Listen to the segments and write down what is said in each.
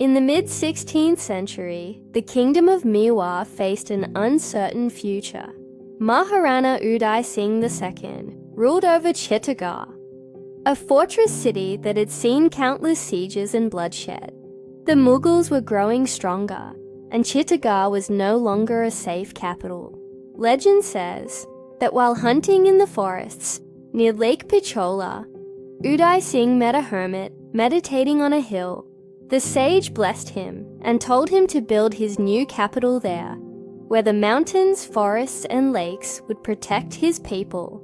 In the mid-16th century, the kingdom of Mewar faced an uncertain future. Maharana Udai Singh II ruled over Chittagong, a fortress city that had seen countless sieges and bloodshed. The Mughals were growing stronger, and Chittagong was no longer a safe capital. Legend says that while hunting in the forests near Lake Pichola, Udai Singh met a hermit meditating on a hill. The sage blessed him and told him to build his new capital there, where the mountains, forests, and lakes would protect his people.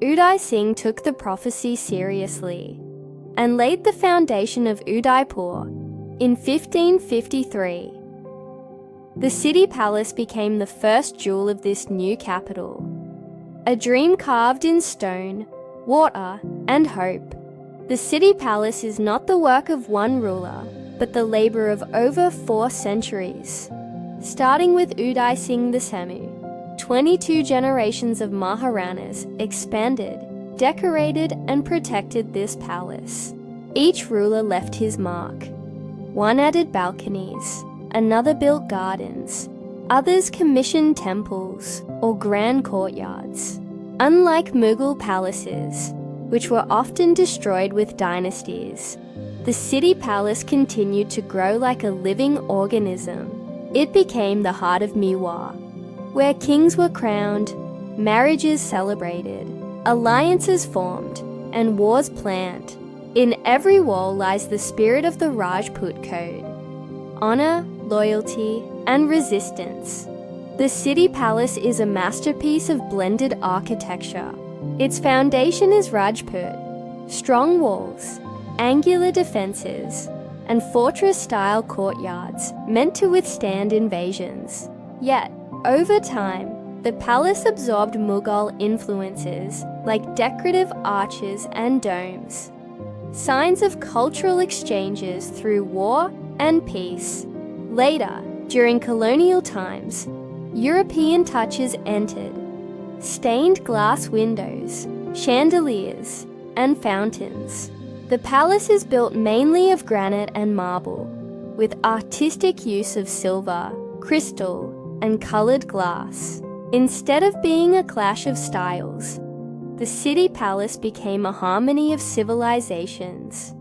Udai Singh took the prophecy seriously and laid the foundation of Udaipur in 1553. The City Palace became the first jewel of this new capital, a dream carved in stone, water, and hope. The City Palace is not the work of one ruler, but the labor of over 4 centuries. Starting with Udai Singh II, 22 generations of Maharanas expanded, decorated, and protected this palace. Each ruler left his mark. One added balconies, another built gardens, others commissioned temples or grand courtyards. Unlike Mughal palaces, which were often destroyed with dynasties, the city palace continued to grow like a living organism. It became the heart of Mewar, where kings were crowned, marriages celebrated, alliances formed, and wars planned. In every wall lies the spirit of the Rajput code: honor, loyalty, and resistance. The city palace is a masterpiece of blended architecture. Its foundation is Rajput, strong walls, angular defenses, and fortress-style courtyards meant to withstand invasions. Yet, over time, the palace absorbed Mughal influences like decorative arches and domes, signs of cultural exchanges through war and peace. Later, during colonial times, European touches entered: stained glass windows, chandeliers, and fountains. The palace is built mainly of granite and marble, with artistic use of silver, crystal, and colored glass. Instead of being a clash of styles, the city palace became a harmony of civilizations.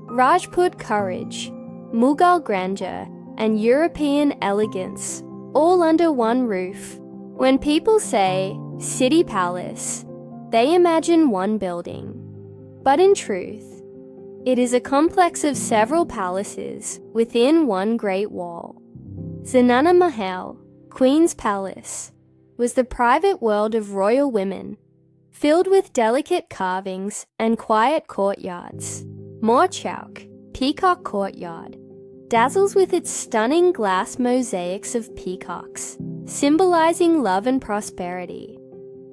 Rajput courage, Mughal grandeur, and European elegance, all under one roof. When people say city palace, they imagine one building. But in truth, it is a complex of several palaces within one great wall. Zenana Mahal, Queen's Palace, was the private world of royal women, filled with delicate carvings and quiet courtyards. Mor Chowk, Peacock Courtyard, dazzles with its stunning glass mosaics of peacocks, symbolizing love and prosperity.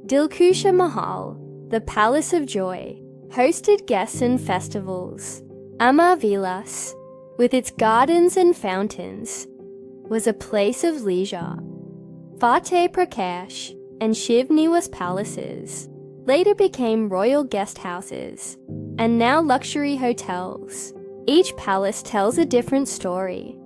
Sheesh Mahal, the Palace of Joy, hosted guests and festivals. Amar Vilas, with its gardens and fountains, was a place of leisure. Perched and Sheesh Mahal palaces later became royal guest houses, and now luxury hotels. Each palace tells a different story,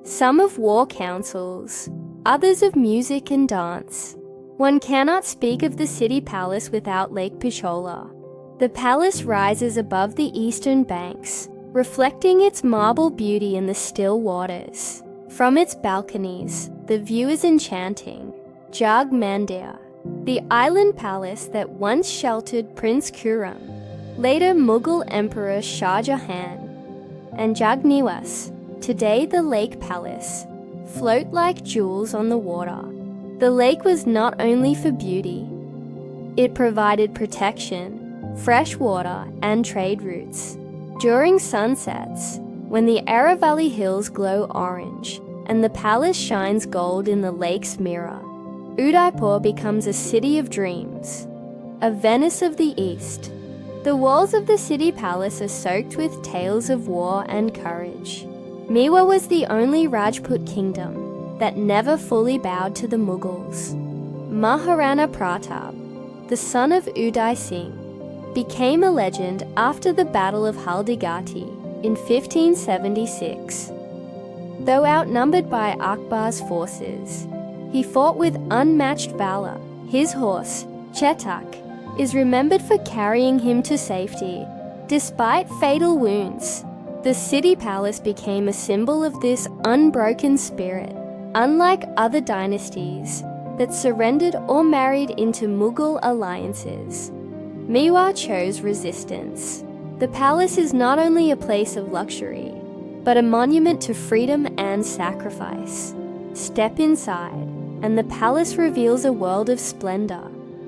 some of war councils, others of music and dance. One cannot speak of the city palace without Lake Pichola. The palace rises above the eastern banks, reflecting its marble beauty in the still waters. From its balconies, the view is enchanting. Jag Mandir, the island palace that once sheltered Prince Khurram, later Mughal Emperor Shah Jahan, and Jag Niwas, today the Lake Palace, float like jewels on the water. The lake was not only for beauty, it provided protection, fresh water, and trade routes. During sunsets, when the Aravalli Hills glow orange and the palace shines gold in the lake's mirror, Udaipur becomes a city of dreams, a Venice of the East. The walls of the city palace are soaked with tales of war and courage. Mewar was the only Rajput kingdom that never fully bowed to the Mughals. Maharana Pratap, the son of Udai Singh, became a legend after the Battle of Haldigati, in 1576. Though outnumbered by Akbar's forces, he fought with unmatched valor. His horse, Chetak, is remembered for carrying him to safety. Despite fatal wounds, the city palace became a symbol of this unbroken spirit. Unlike other dynasties that surrendered or married into Mughal alliances, Mewar chose resistance. The palace is not only a place of luxury, but a monument to freedom and sacrifice. Step inside, and the palace reveals a world of splendor.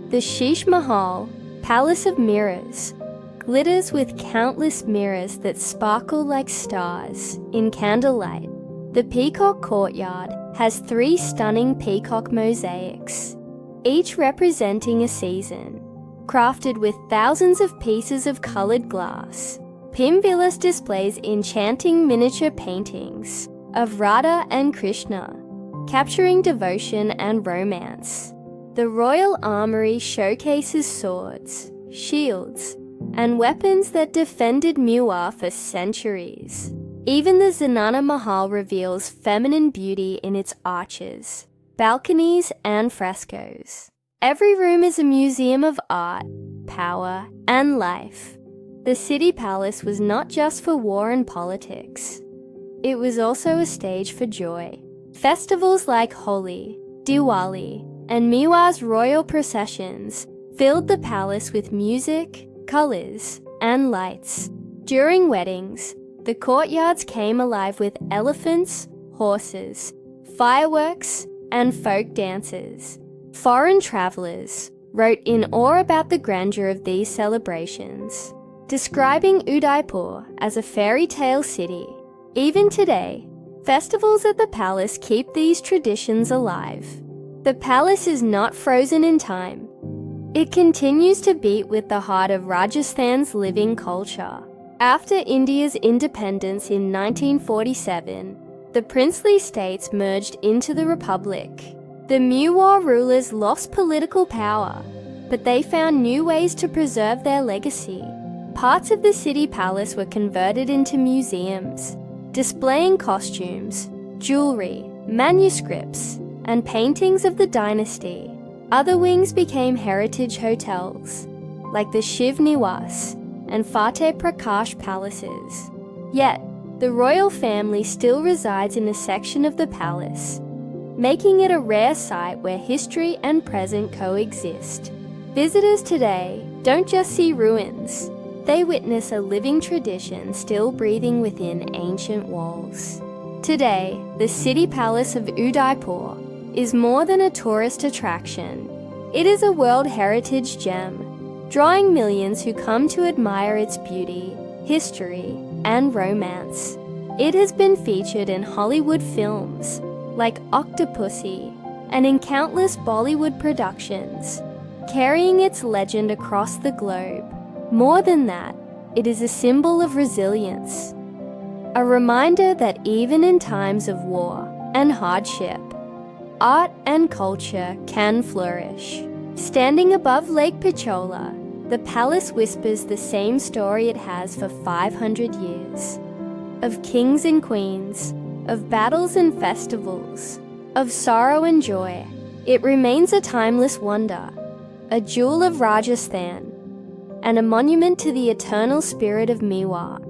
The Sheesh Mahal, Palace of Mirrors, glitters with countless mirrors that sparkle like stars in candlelight. The Peacock Courtyard has 3 stunning peacock mosaics, each representing a season, crafted with thousands of pieces of colored glass. Amar Vilas displays enchanting miniature paintings of Radha and Krishna, capturing devotion and romance. The Royal Armoury showcases swords, shields, and weapons that defended Mewar for centuries. Even the Zenana Mahal reveals feminine beauty in its arches, balconies, and frescoes. Every room is a museum of art, power, and life. The city palace was not just for war and politics. It was also a stage for joy. Festivals like Holi, Diwali, and Mewar's royal processions filled the palace with music, colors, and lights. During weddings, the courtyards came alive with elephants, horses, fireworks, and folk dances. Foreign travelers wrote in awe about the grandeur of these celebrations, describing Udaipur as a fairy tale city. Even today, festivals at the palace keep these traditions alive. The palace is not frozen in time. It continues to beat with the heart of Rajasthan's living culture. After India's independence in 1947, the princely states merged into the Republic. The Mewar rulers lost political power, but they found new ways to preserve their legacy. Parts of the city palace were converted into museums, displaying costumes, jewelry, manuscripts, and paintings of the dynasty. Other wings became heritage hotels, like the Shiv Niwas and Fateh Prakash palaces. Yet, the royal family still resides in a section of the palace, making it a rare site where history and present coexist. Visitors today don't just see ruins, they witness a living tradition still breathing within ancient walls. Today, the City Palace of Udaipur is more than a tourist attraction. It is a World Heritage gem, drawing millions who come to admire its beauty, history, and romance. It has been featured in Hollywood films like Octopussy and in countless Bollywood productions, carrying its legend across the globe. More than that, it is a symbol of resilience, a reminder that even in times of war and hardship, art and culture can flourish. Standing above Lake Pichola, the palace whispers the same story it has for 500 years. Of kings and queens, of battles and festivals, of sorrow and joy. It remains a timeless wonder, a jewel of Rajasthan, and a monument to the eternal spirit of Mewar.